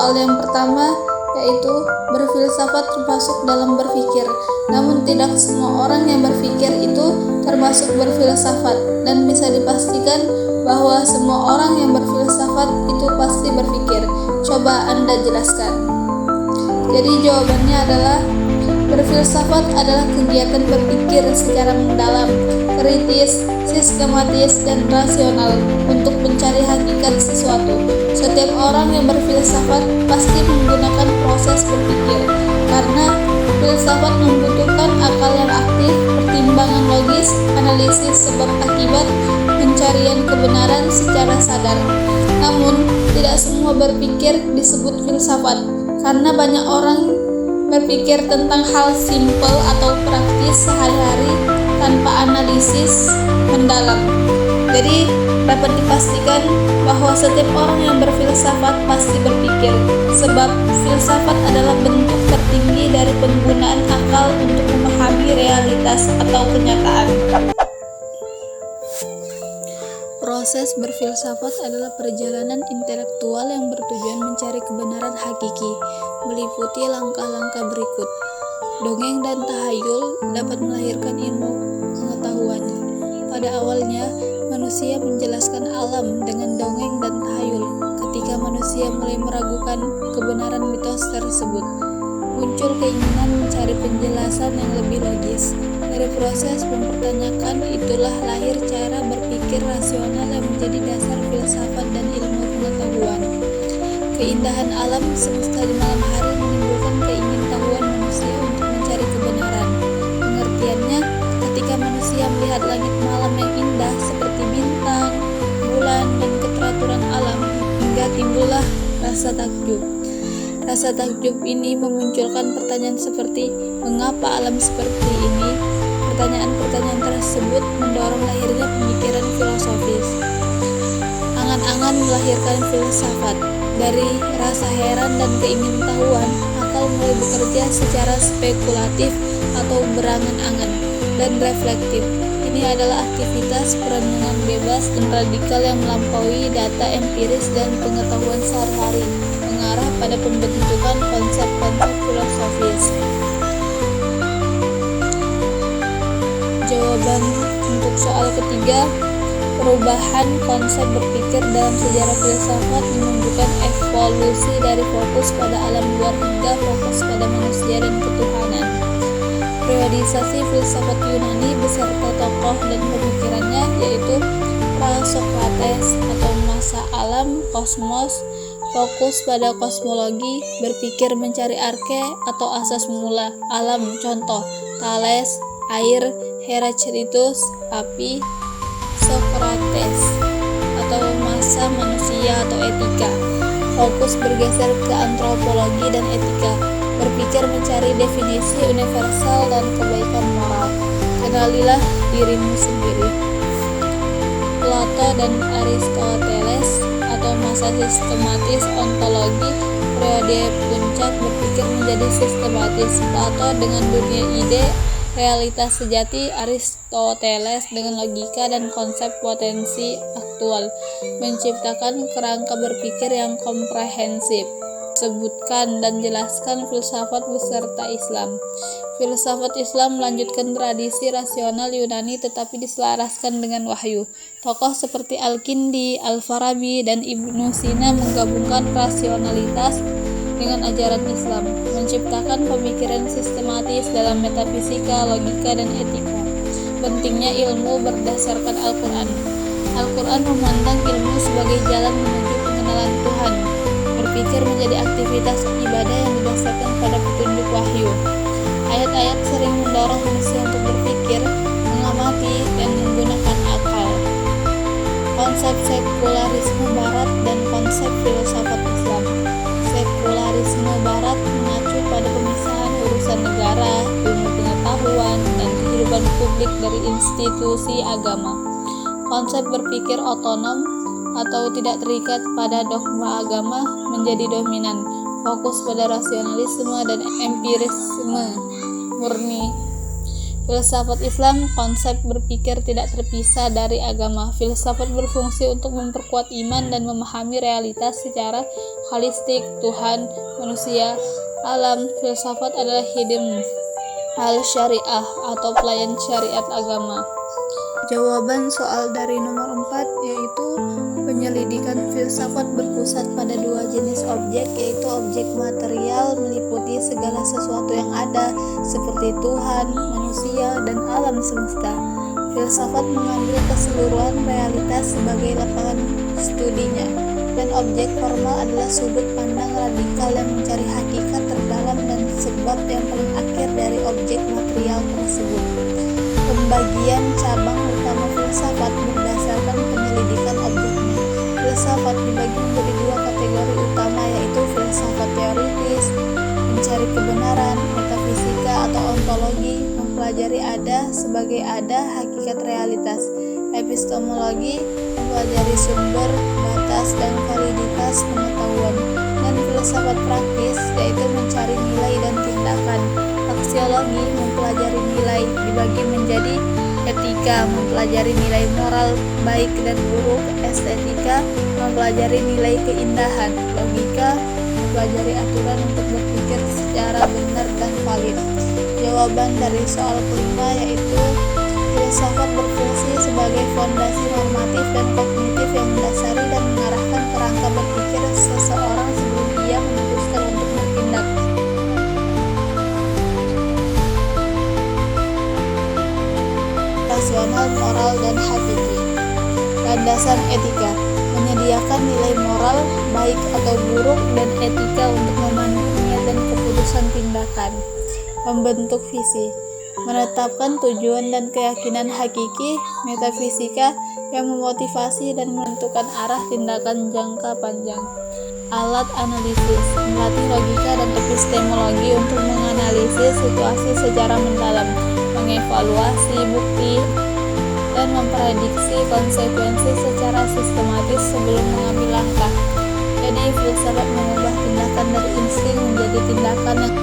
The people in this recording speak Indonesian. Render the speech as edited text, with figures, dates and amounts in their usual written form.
soal yang pertama, yaitu berfilsafat termasuk dalam berpikir. Namun tidak semua orang yang berpikir itu termasuk berfilsafat, dan bisa dipastikan bahwa semua orang yang berfilsafat itu pasti berpikir. Coba Anda jelaskan. Jadi jawabannya adalah berfilsafat adalah kegiatan berpikir secara mendalam, kritis, sistematis, dan rasional untuk mencari hakikat sesuatu. Setiap orang yang berfilsafat pasti menggunakan proses berpikir, karena filsafat membutuhkan akal yang aktif, pertimbangan logis, analisis sebab akibat, pencarian kebenaran secara sadar. Namun, tidak semua berpikir disebut filsafat, karena banyak orang berpikir tentang hal simpel atau praktis sehari-hari tanpa analisis mendalam. Jadi dapat dipastikan bahwa setiap orang yang berfilsafat pasti berpikir, sebab filsafat adalah bentuk tertinggi dari penggunaan akal untuk memahami realitas atau kenyataan. Proses berfilsafat adalah perjalanan intelektual yang bertujuan mencari kebenaran hakiki, meliputi langkah-langkah berikut. Dongeng dan tahayul dapat melahirkan ilmu pengetahuan. Pada awalnya, manusia menjelaskan alam dengan dongeng dan tahayul. Ketika manusia mulai meragukan kebenaran mitos tersebut, muncul keinginan mencari penjelasan yang lebih logis. Dari proses mempertanyakan itulah lahir cara berpikir rasional yang menjadi dasar filsafat dan ilmu pengetahuan. Keindahan alam semesta di malam hari menimbulkan keingintahuan manusia untuk mencari kebenaran. Pengertiannya, ketika manusia melihat langit malam yang indah seperti bintang, bulan, dan keteraturan alam, hingga timbullah rasa takjub. Rasa takjub ini memunculkan pertanyaan seperti, mengapa alam seperti ini? Pertanyaan-pertanyaan tersebut mendorong lahirnya pemikiran filosofis. Angan-angan melahirkan filsafat. Dari rasa heran dan keingintahuan, akal mulai bekerja secara spekulatif atau berangan-angan dan reflektif. Ini adalah aktivitas perenungan bebas dan radikal yang melampaui data empiris dan pengetahuan sehari-hari, mengarah pada pembentukan konsep-konsep filosofis. Jawaban untuk soal ketiga, perubahan konsep berpikir dalam sejarah filsafat menunjukkan evolusi dari fokus pada alam luar hingga fokus pada manusia dan ketuhanan. Periodisasi filsafat Yunani beserta tokoh dan pemikirannya yaitu Pra-Sokrates atau masa alam, kosmos, fokus pada kosmologi, berpikir mencari arke atau asas mula, alam, contoh, Thales, air, Heraclitus, api, Sokrates atau masa manusia atau etika. Fokus bergeser ke antropologi dan etika, berpikir mencari definisi universal dan kebaikan moral. Kenalilah dirimu sendiri. Plato dan Aristoteles atau masa sistematis ontologi, periode puncak berpikir menjadi sistematis. Plato dengan dunia ide, realitas sejati, Aristoteles dengan logika dan konsep potensi aktual, menciptakan kerangka berpikir yang komprehensif. Sebutkan dan jelaskan filsafat beserta Islam. Filsafat Islam melanjutkan tradisi rasional Yunani tetapi diselaraskan dengan wahyu. Tokoh seperti Al-Kindi, Al-Farabi, dan Ibnu Sina menggabungkan rasionalitas dengan ajaran Islam, menciptakan pemikiran sistematis dalam metafisika, logika, dan etika. Pentingnya ilmu berdasarkan Al-Quran. Al-Quran memandang ilmu sebagai jalan menuju pengenalan Tuhan. Berpikir menjadi aktivitas ibadah yang didasarkan pada petunjuk wahyu. Ayat-ayat sering mendorong manusia untuk berpikir, mengamati, dan menggunakan akal. Konsep sekularisme Barat dan konsep filsafat Islam. Sekularisme Barat mengacu pada pemisahan urusan negara, ilmu pengetahuan, dan kehidupan publik dari institusi agama. Konsep berpikir otonom atau tidak terikat pada dogma agama menjadi dominan, fokus pada rasionalisme dan empirisme murni. Filsafat Islam, konsep berpikir tidak terpisah dari agama. Filsafat berfungsi untuk memperkuat iman dan memahami realitas secara holistik, Tuhan, manusia, alam. Filsafat adalah hidden al-syariah atau pelayan syariat agama. Jawaban soal dari nomor 4 yaitu penyelidikan filsafat berpusat pada dua jenis objek, yaitu objek material meliputi segala sesuatu yang ada seperti Tuhan, manusia, dan alam semesta. Filsafat mengambil keseluruhan realitas sebagai lapangan studinya, dan objek formal adalah sudut pandang radikal yang mencari hakikat terdalam dan sebab yang paling akhir dari objek material tersebut. Pembagian cabang utama filsafat berdasarkan penyelidikan objeknya. Filsafat dibagi menjadi dua kategori utama, yaitu filsafat teoritis, mencari kebenaran, metafisika atau ontologi, mempelajari ada sebagai ada, hakikat realitas, epistemologi, mempelajari sumber, batas, dan validitas pengetahuan, dan filsafat praktis, yaitu mencari nilai dan tindakan. Aksiologi mempelajari nilai, dibagi menjadi etika, mempelajari nilai moral baik dan buruk, estetika, mempelajari nilai keindahan, logika, mempelajari aturan untuk berpikir secara benar dan valid. Jawaban dari soal kelima yaitu filsafat berfungsi sebagai fondasi normatif dan kognitif yang mendasari dan mengarahkan kerangka berpikir seseorang sebelum ia memutuskan untuk bertindak. Rasional, moral, dan hakiki. Landasan etika menyediakan nilai moral baik atau buruk dan etika untuk memandu niat dan keputusan tindakan. Membentuk visi menetapkan tujuan dan keyakinan hakiki. Metafisika yang memotivasi dan menentukan arah tindakan jangka panjang. Alat analisis melatih logika dan epistemologi untuk menganalisis situasi secara mendalam, mengevaluasi bukti, dan memprediksi konsekuensi secara sistematis sebelum mengambil langkah. Jadi filsafat mengubah tindakan dari insting menjadi tindakan yang